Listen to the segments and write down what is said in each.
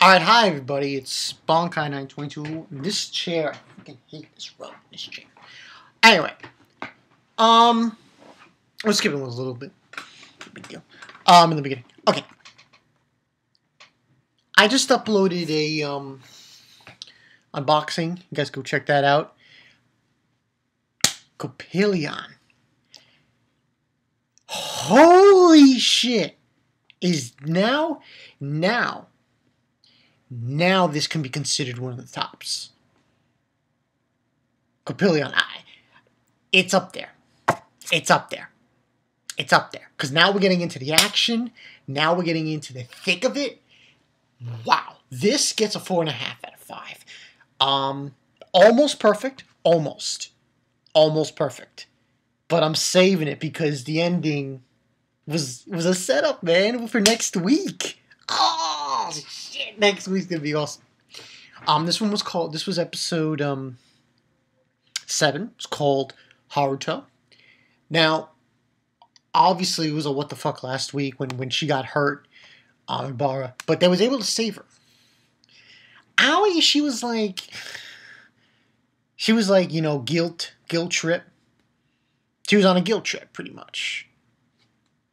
Alright, hi everybody, it's Bonkai922. This chair, I fucking hate this rug, this chair. Anyway, let's skip it a little bit. No big deal. In the beginning. Okay. I just uploaded a, unboxing. You guys go check that out. Coppelion. Holy shit! Is now this can be considered one of the tops. Coppelion, it's up there. It's up there. It's up there. Because now we're getting into the action. Now we're getting into the thick of it. Wow. This gets a 4.5 out of 5. Almost perfect. Almost perfect. But I'm saving it because the ending was a setup, man, for next week. Oh, shit. Next week's going to be awesome. This was episode 7. It's called Haruto. Now, obviously, it was a what the fuck last week when she got hurt, ibara, but they was able to save her. Aoi, she was like, you know, guilt trip. She was on a guilt trip, pretty much.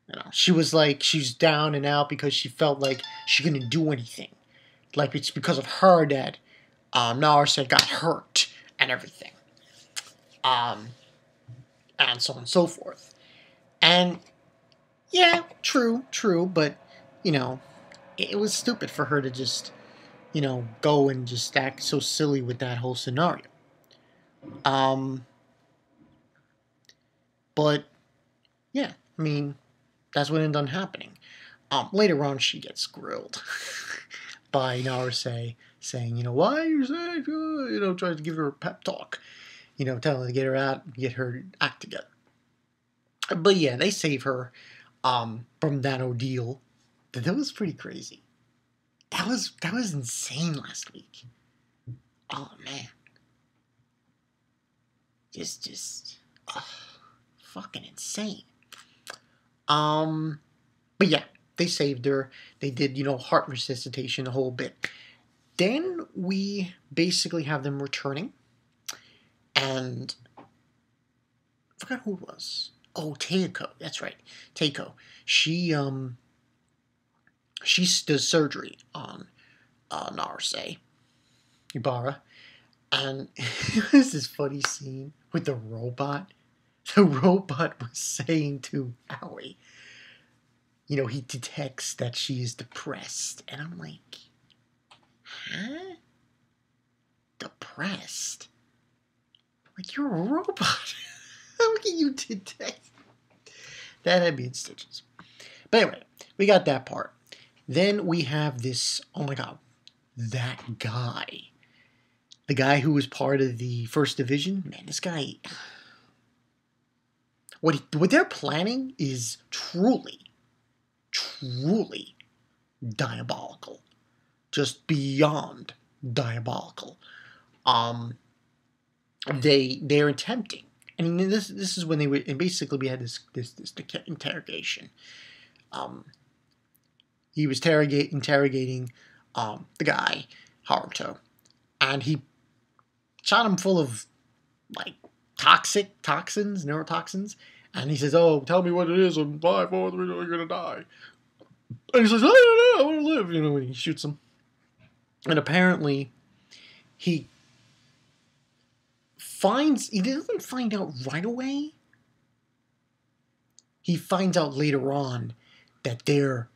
You know, she was like, she's down and out because she felt like she couldn't do anything. Like, it's because of her that Naruse got hurt and everything. And so on and so forth. And, yeah, true, but, you know, it was stupid for her to just, you know, go and just act so silly with that whole scenario. But, yeah, I mean, that's what ended up happening. Later on, she gets grilled by Naruse saying, you know, why are you saying, you know, trying to give her a pep talk. You know, telling her to get her out, get her act together. But yeah, they save her from that ordeal. But that was pretty crazy. That was insane last week. Oh man. Just fucking insane. But yeah, they saved her. They did, you know, heart resuscitation a whole bit. Then we basically have them returning. And I forgot who it was. Oh, Teiko. That's right. Teiko. She does surgery on Naruse, Ibara. And it was this funny scene with the robot. The robot was saying to Aoi, you know, he detects that she is depressed. And I'm like, huh? Depressed? Like, you're a robot. How can you detect? That had me in stitches. But anyway, we got that part. Then we have this, oh my god, that guy. The guy who was part of the first division. Man, this guy, what they're planning is truly diabolical. Just beyond diabolical. They're attempting, and this is when they were, and basically we had this interrogation. He was interrogating the guy Haruto, and he shot him full of like neurotoxins, and he says, "Oh, tell me what it is. I'm 5, 4, 3, you're gonna die." And he says, "I don't know, I want to live." You know, and he shoots him, and apparently he doesn't find out right away. He finds out later on that their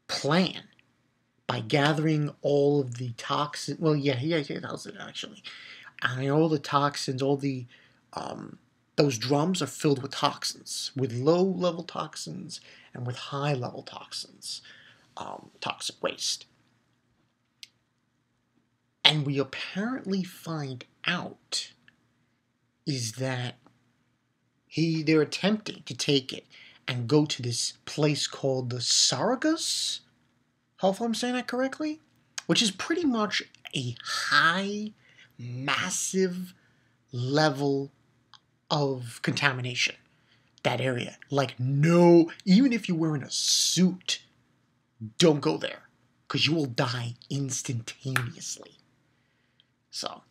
plan, by gathering all of the toxins, well, yeah, he tells it actually. I mean, all the toxins, all the, those drums are filled with toxins, with low-level toxins and with high-level toxins, toxic waste. And we apparently find out is that they're attempting to take it and go to this place called the Saragas. Hopefully I'm saying that correctly. Which is pretty much a high, massive level of contamination. That area. Like, no, even if you're wearing a suit, don't go there. because you will die instantaneously. So,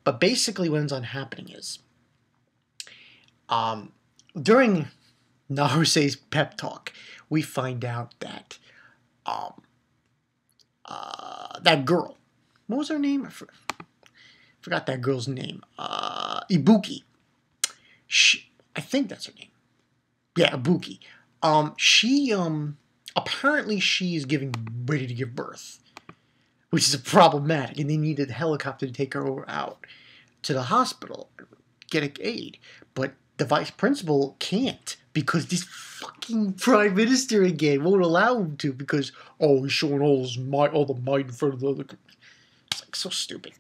but basically what ends on happening is, during Naruse's pep talk, we find out that that girl, what was her name? I forgot that girl's name. Ibuki. I think that's her name. Yeah, Ibuki. She apparently she's ready to give birth, which is problematic, and they needed a helicopter to take her out to the hospital, get aid. But the vice principal can't because this fucking prime minister again won't allow him to because he's showing all the might in front of the other. It's like so stupid.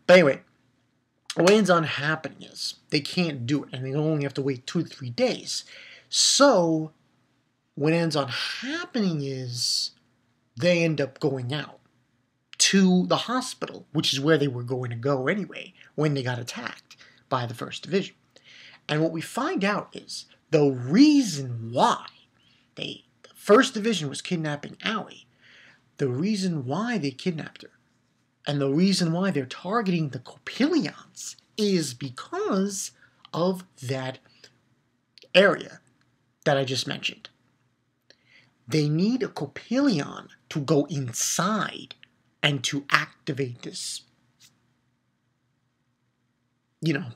But anyway, what ends on happening is they can't do it, and they only have to wait 2 to 3 days. So what ends on happening is they end up going out to the hospital, which is where they were going to go anyway when they got attacked by the 1st Division. And what we find out is the reason why the 1st Division was kidnapping Aoi, the reason why they kidnapped her, and the reason why they're targeting the Coppelions is because of that area that I just mentioned. They need a Coppelion to go inside and to activate this,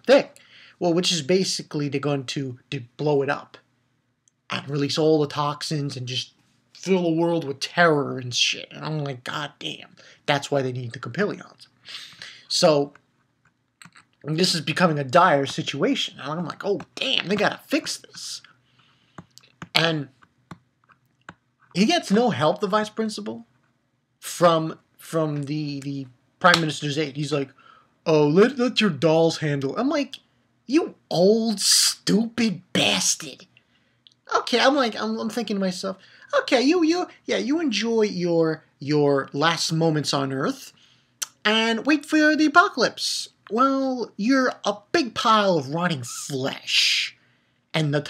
thing. Well, which is basically they're going to blow it up and release all the toxins and just fill the world with terror and shit. And I'm like, God damn. That's why they need the Coppelions. So, this is becoming a dire situation. And I'm like, oh, damn, they gotta fix this. And he gets no help, the vice principal, from the prime minister's aide. He's like, oh, let your dolls handle it. I'm like, you old stupid bastard. Okay, I'm thinking to myself, okay, you enjoy your last moments on Earth and wait for the apocalypse. Well, you're a big pile of rotting flesh, and the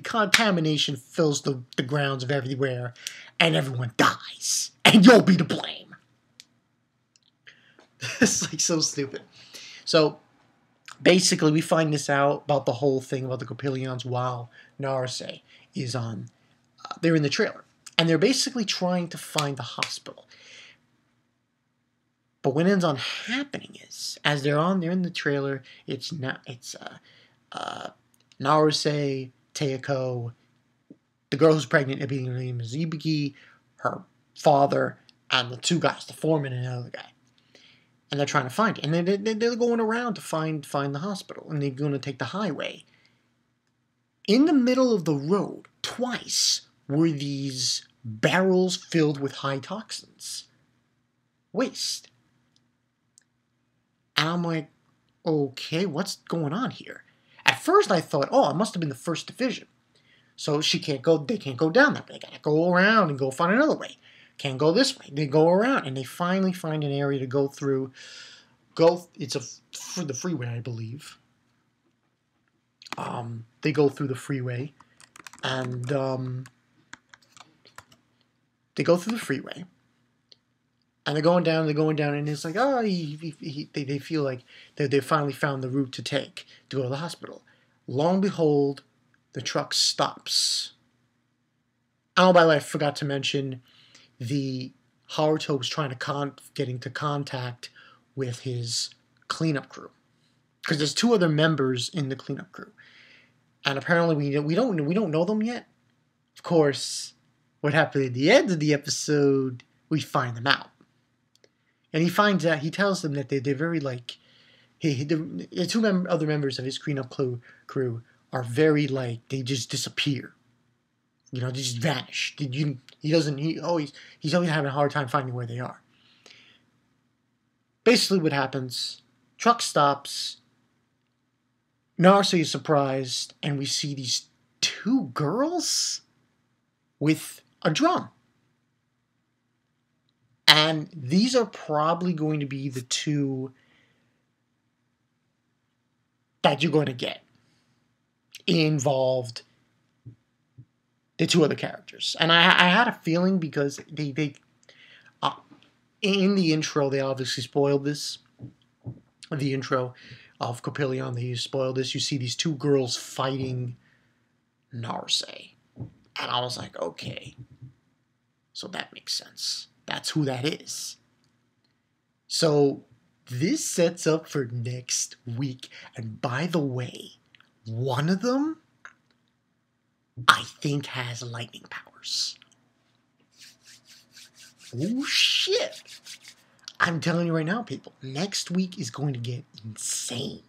contamination fills the grounds of everywhere, and everyone dies, and you'll be to blame. It's like so stupid. So basically, we find this out about the whole thing about the Coppelions while Naruse is on. They're in the trailer, and they're basically trying to find the hospital. But what ends on happening is, as they're in the trailer, it's Naruse, Teiko, the girl who's pregnant, her name is Ibuki, her father, and the 2 guys, the foreman and another guy. And they're trying to find it. And they're going around to find the hospital. And they're going to take the highway. In the middle of the road, twice, were these barrels filled with high toxins. Waste. And I'm like, okay, what's going on here? At first I thought, it must have been the 1st Division. So they can't go down that way. They gotta go around and go find another way. Can't go this way. They go around, and they finally find an area to go through. It's for the freeway, I believe. They go through the freeway, and and they're going down, and it's like, they feel like they finally found the route to take to go to the hospital. Lo and behold, the truck stops. Oh, by the way, I forgot to mention, the Haruto was trying to get into contact with his cleanup crew, because there's 2 other members in the cleanup crew, and apparently we don't know them yet. Of course, what happened at the end of the episode, we find them out, and he tells them that they're very the 2 other members of his cleanup crew are very they just disappear. They just vanish. He's always having a hard time finding where they are. Basically what happens, truck stops, Naruse is surprised, and we see these 2 girls with a drum. And these are probably going to be the 2 that you're going to get involved, the 2 other characters. And I had a feeling, because in the intro, they obviously spoiled this. The intro of Coppelion, they spoiled this. You see these two girls fighting Narse. And I was like, okay. So that makes sense. That's who that is. So this sets up for next week. And by the way, one of them, I think, has lightning powers. Oh, shit. I'm telling you right now, people, next week is going to get insane.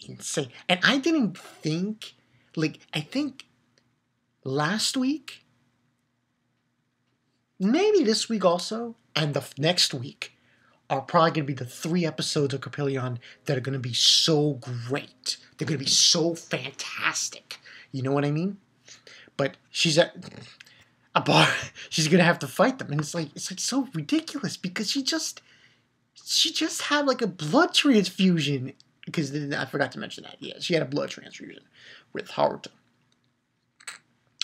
Insane. And I didn't think, like, I think last week, maybe this week also, and the next week are probably going to be the 3 episodes of Coppelion that are going to be so great. They're going to be so fantastic. You know what I mean? But she's at a bar. She's going to have to fight them. And it's like so ridiculous because she just had like a blood transfusion. Because I forgot to mention that. Yeah, she had a blood transfusion with Haruto.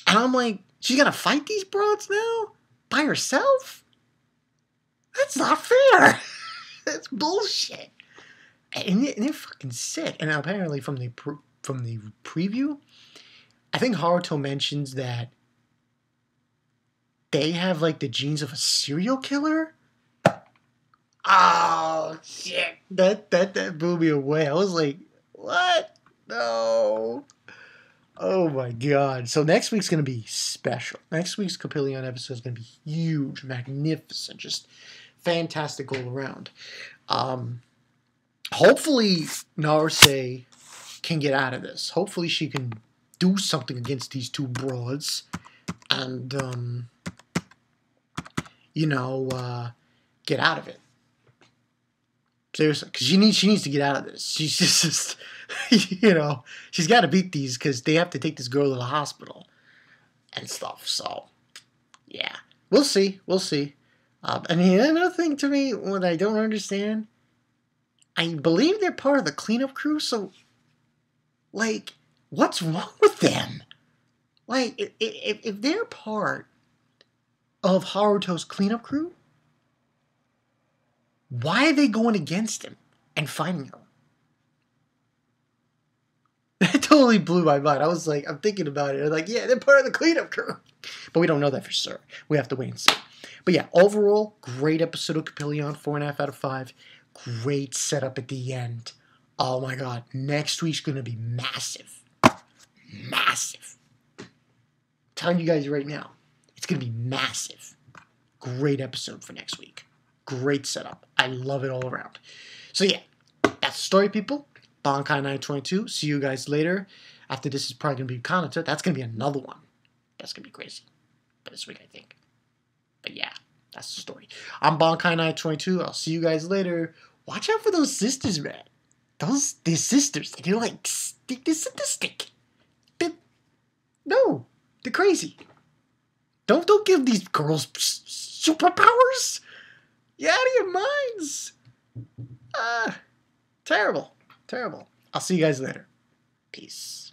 And I'm like, she's going to fight these broads now? By herself? That's not fair. That's bullshit. And they're fucking sick. And apparently from the preview, I think Haruto mentions that they have like the genes of a serial killer. Oh shit! That blew me away. I was like, what? No. Oh my god. So next week's gonna be special. Next week's Coppelion episode is gonna be huge, magnificent, just fantastic all around. Hopefully Narse can get out of this. Hopefully she can do something against these two broads and get out of it. Seriously, because she needs to get out of this. She's just she's got to beat these because they have to take this girl to the hospital and stuff. So, yeah, we'll see. And another thing to me, what I don't understand, I believe they're part of the cleanup crew. So, like, what's wrong with them? Like, if they're part of Haruto's cleanup crew, why are they going against him and fighting him? That totally blew my mind. I was like, I'm thinking about it. I'm like, yeah, they're part of the cleanup crew. But we don't know that for sure. We have to wait and see. But yeah, overall, great episode of Coppelion, 4.5 out of 5. Great setup at the end. Oh my god, next week's going to be massive. Massive. I'm telling you guys right now, it's going to be massive. Great episode for next week. Great setup. I love it all around. So yeah, that's the story, people. Bankai 922. See you guys later. After this is probably going to be Kanata. That's going to be another one. That's going to be crazy. But this week, I think. But yeah, that's the story. I'm Bankai 922. I'll see you guys later. Watch out for those sisters, man. They're sisters. They're like, they're sadistic. No, they're crazy. Don't give these girls superpowers. You're out of your minds. Terrible. I'll see you guys later. Peace.